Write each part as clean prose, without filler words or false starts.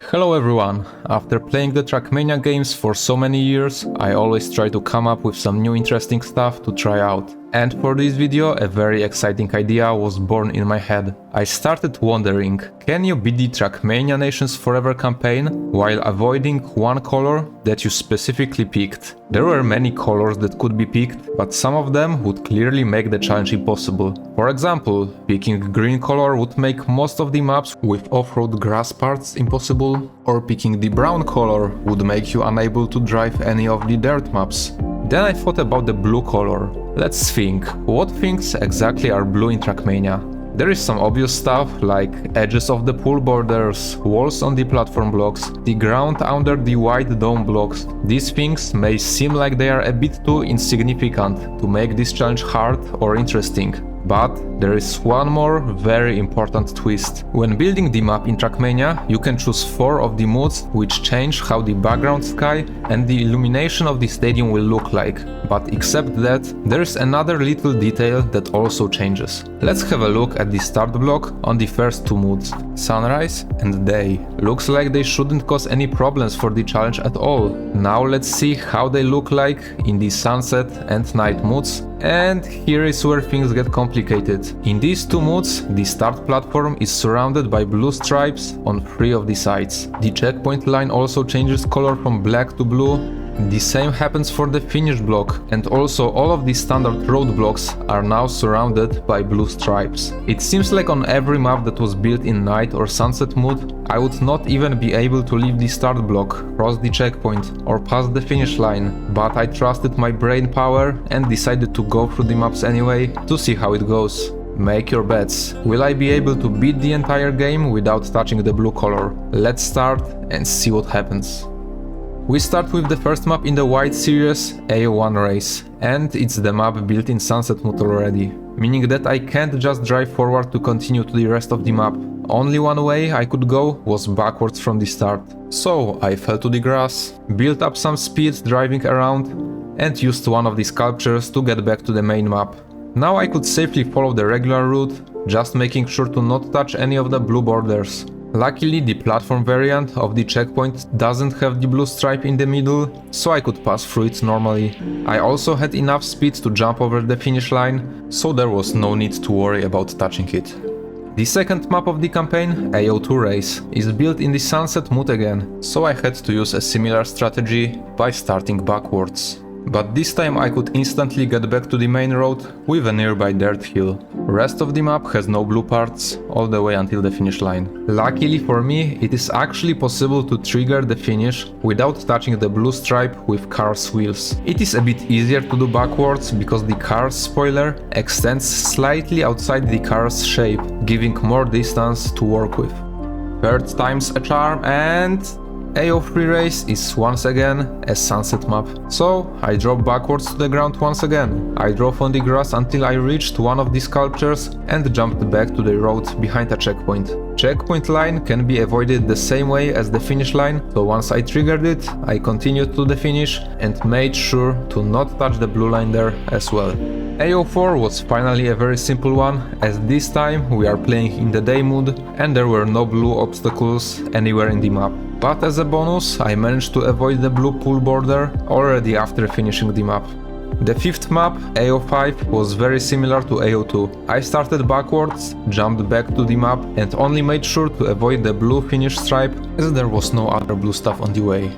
Hello everyone! After playing the Trackmania games for so many years, I always try to come up with some new interesting stuff to try out. And for this video, a very exciting idea was born in my head. I started wondering, can you beat the Trackmania Nations Forever campaign while avoiding one color that you specifically picked? There were many colors that could be picked, but some of them would clearly make the challenge impossible. For example, picking green color would make most of the maps with off-road grass parts impossible, or picking the brown color would make you unable to drive any of the dirt maps. Then I thought about the blue color. Let's think, what things exactly are blue in Trackmania? There is some obvious stuff like edges of the pool borders, walls on the platform blocks, the ground under the wide dome blocks. These things may seem like they are a bit too insignificant to make this challenge hard or interesting. But there is one more very important twist. When building the map in Trackmania, you can choose 4 of the modes which change how the background sky and the illumination of the stadium will look like. But except that, there is another little detail that also changes. Let's have a look at the start block on the first 2 modes, sunrise and day. Looks like they shouldn't cause any problems for the challenge at all. Now let's see how they look like in the sunset and night modes. And here is where things get complicated. In these 2 modes, the start platform is surrounded by blue stripes on 3 of the sides. The checkpoint line also changes color from black to blue. The same happens for the finish block, and also all of the standard road blocks are now surrounded by blue stripes. It seems like on every map that was built in night or sunset mode, I would not even be able to leave the start block, cross the checkpoint or pass the finish line, but I trusted my brain power and decided to go through the maps anyway to see how it goes. Make your bets. Will I be able to beat the entire game without touching the blue color? Let's start and see what happens. We start with the first map in the White Series, AO1 race, and it's the map built in sunset mode already, meaning that I can't just drive forward to continue to the rest of the map. Only one way I could go was backwards from the start. So I fell to the grass, built up some speed driving around, and used one of the sculptures to get back to the main map. Now I could safely follow the regular route, just making sure to not touch any of the blue borders. Luckily, the platform variant of the checkpoint doesn't have the blue stripe in the middle, so I could pass through it normally. I also had enough speed to jump over the finish line, so there was no need to worry about touching it. The second map of the campaign, AO2 race, is built in the sunset mode again, so I had to use a similar strategy by starting backwards. But this time I could instantly get back to the main road with a nearby dirt hill. Rest of the map has no blue parts, all the way until the finish line. Luckily for me, it is actually possible to trigger the finish without touching the blue stripe with car's wheels. It is a bit easier to do backwards because the car's spoiler extends slightly outside the car's shape, giving more distance to work with. Third time's a charm, and AO3 race is once again a sunset map. So I drove backwards to the ground once again. I drove on the grass until I reached one of the sculptures and jumped back to the road behind a checkpoint. Checkpoint line can be avoided the same way as the finish line, so once I triggered it, I continued to the finish and made sure to not touch the blue line there as well. AO4 was finally a very simple one, as this time we are playing in the day mode and there were no blue obstacles anywhere in the map. But as a bonus, I managed to avoid the blue pool border already after finishing the map. The fifth map, AO5, was very similar to AO2. I started backwards, jumped back to the map and only made sure to avoid the blue finish stripe as there was no other blue stuff on the way.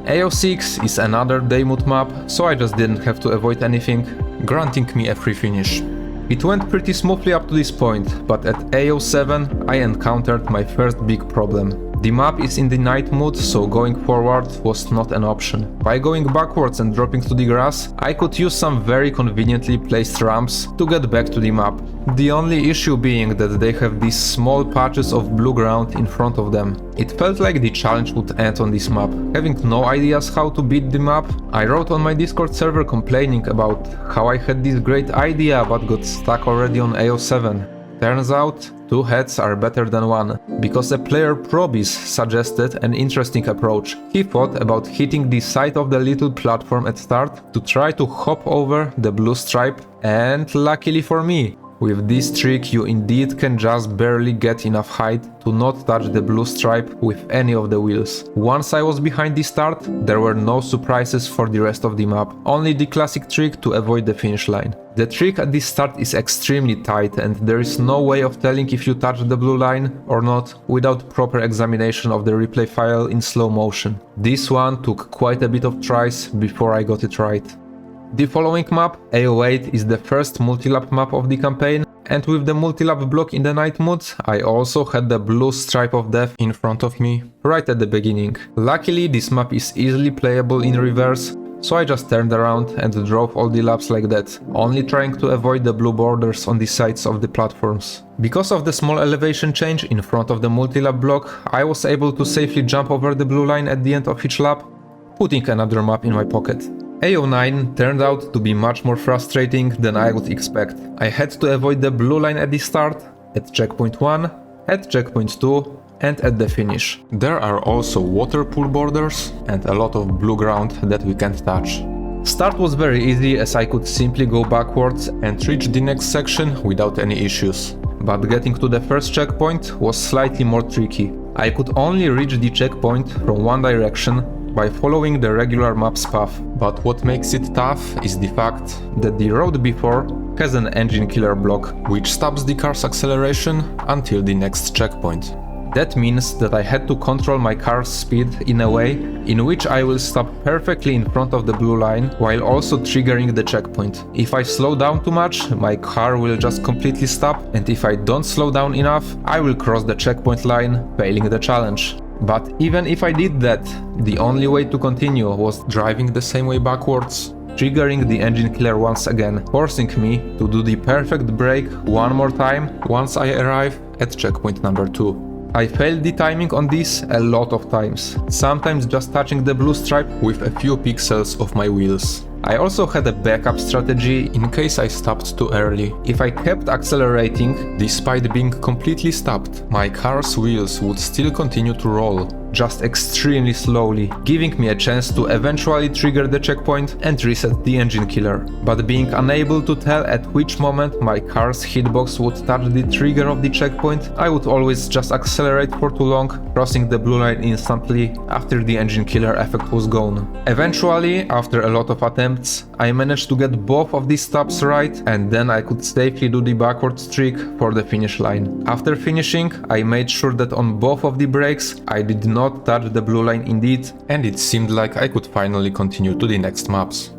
AO6 is another day mode map, so I just didn't have to avoid anything, granting me a free finish. It went pretty smoothly up to this point, but at AO7 I encountered my first big problem. The map is in the night mode, so going forward was not an option. By going backwards and dropping to the grass, I could use some very conveniently placed ramps to get back to the map. The only issue being that they have these small patches of blue ground in front of them. It felt like the challenge would end on this map. Having no ideas how to beat the map, I wrote on my Discord server complaining about how I had this great idea but got stuck already on AO7. Turns out, 2 heads are better than 1, because a player Probis suggested an interesting approach. He thought about hitting the side of the little platform at start to try to hop over the blue stripe, and luckily for me, With this trick you indeed can just barely get enough height to not touch the blue stripe with any of the wheels. Once I was behind the start, there were no surprises for the rest of the map, only the classic trick to avoid the finish line. The trick at the start is extremely tight and there is no way of telling if you touch the blue line or not without proper examination of the replay file in slow motion. This one took quite a bit of tries before I got it right. The following map, AERØHEAD, is the first multi-lap map of the campaign, and with the multi-lap block in the night mode, I also had the blue stripe of death in front of me, right at the beginning. Luckily, this map is easily playable in reverse, so I just turned around and drove all the laps like that, only trying to avoid the blue borders on the sides of the platforms. Because of the small elevation change in front of the multi-lap block, I was able to safely jump over the blue line at the end of each lap, putting another map in my pocket. A09 turned out to be much more frustrating than I would expect. I had to avoid the blue line at the start, at checkpoint 1, at checkpoint 2, and at the finish. There are also water pool borders and a lot of blue ground that we can't touch. Start was very easy as I could simply go backwards and reach the next section without any issues. But getting to the first checkpoint was slightly more tricky. I could only reach the checkpoint from one direction by following the regular map's path. But what makes it tough is the fact that the road before has an engine killer block, which stops the car's acceleration until the next checkpoint. That means that I had to control my car's speed in a way in which I will stop perfectly in front of the blue line while also triggering the checkpoint. If I slow down too much, my car will just completely stop, and if I don't slow down enough, I will cross the checkpoint line, failing the challenge. But even if I did that, the only way to continue was driving the same way backwards, triggering the engine killer once again, forcing me to do the perfect brake one more time once I arrive at checkpoint number 2. I failed the timing on this a lot of times, sometimes just touching the blue stripe with a few pixels of my wheels. I also had a backup strategy in case I stopped too early. If I kept accelerating, despite being completely stopped, my car's wheels would still continue to roll, just extremely slowly, giving me a chance to eventually trigger the checkpoint and reset the engine killer. But being unable to tell at which moment my car's hitbox would touch the trigger of the checkpoint, I would always just accelerate for too long, crossing the blue line instantly after the engine killer effect was gone. Eventually, after a lot of attempts, I managed to get both of these stops right, and then I could safely do the backwards trick for the finish line. After finishing, I made sure that on both of the brakes I did not touch the blue line indeed, and it seemed like I could finally continue to the next maps.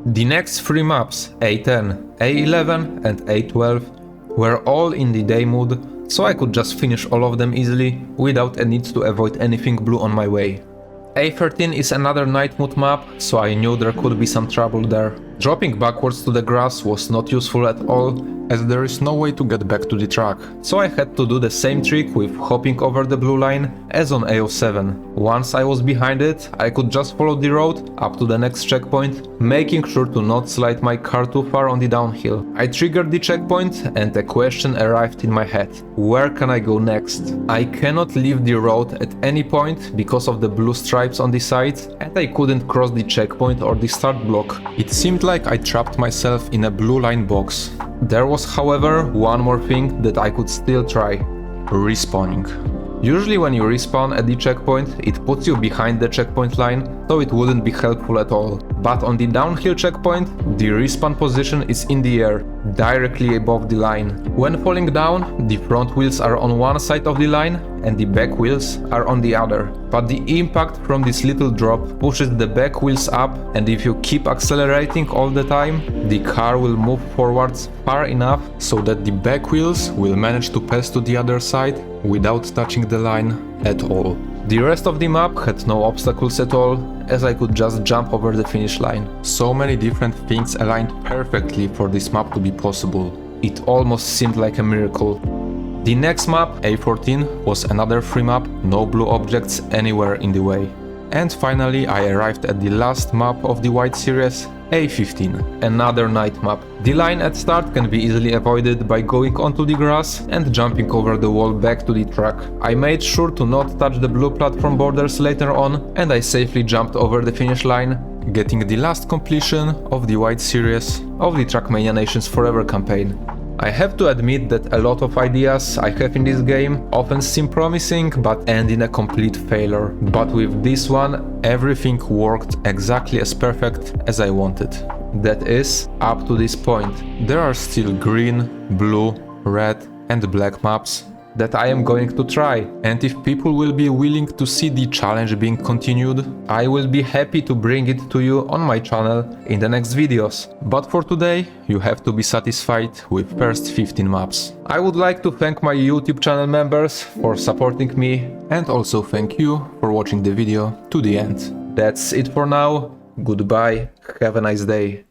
The next 3 maps, A10, A11 and A12, were all in the day mode, so I could just finish all of them easily without a need to avoid anything blue on my way. A13 is another night mode map, so I knew there could be some trouble there. Dropping backwards to the grass was not useful at all, as there is no way to get back to the track, so I had to do the same trick with hopping over the blue line as on A07. Once I was behind it, I could just follow the road up to the next checkpoint, making sure to not slide my car too far on the downhill. I triggered the checkpoint and a question arrived in my head. Where can I go next? I cannot leave the road at any point because of the blue stripes on the sides, and I couldn't cross the checkpoint or the start block. It seemed like I trapped myself in a blue line box. There was, however, one more thing that I could still try: respawning. Usually when you respawn at the checkpoint, it puts you behind the checkpoint line, so it wouldn't be helpful at all. But on the downhill checkpoint, the respawn position is in the air, directly above the line. When falling down, the front wheels are on one side of the line and the back wheels are on the other. But the impact from this little drop pushes the back wheels up, and if you keep accelerating all the time, the car will move forwards far enough so that the back wheels will manage to pass to the other side without touching the line at all. The rest of the map had no obstacles at all, as I could just jump over the finish line. So many different things aligned perfectly for this map to be possible. It almost seemed like a miracle. The next map, A14, was another free map, no blue objects anywhere in the way. And finally I arrived at the last map of the White series, A15, another night map. The line at start can be easily avoided by going onto the grass and jumping over the wall back to the track. I made sure to not touch the blue platform borders later on, and I safely jumped over the finish line, getting the last completion of the White series of the Trackmania Nations Forever campaign. I have to admit that a lot of ideas I have in this game often seem promising but end in a complete failure. But with this one, everything worked exactly as perfect as I wanted. That is, up to this point. There are still green, blue, red and black maps that I am going to try, and if people will be willing to see the challenge being continued, I will be happy to bring it to you on my channel in the next videos. But for today, you have to be satisfied with first 15 maps. I would like to thank my YouTube channel members for supporting me, and also thank you for watching the video to the end. That's it for now, goodbye, have a nice day.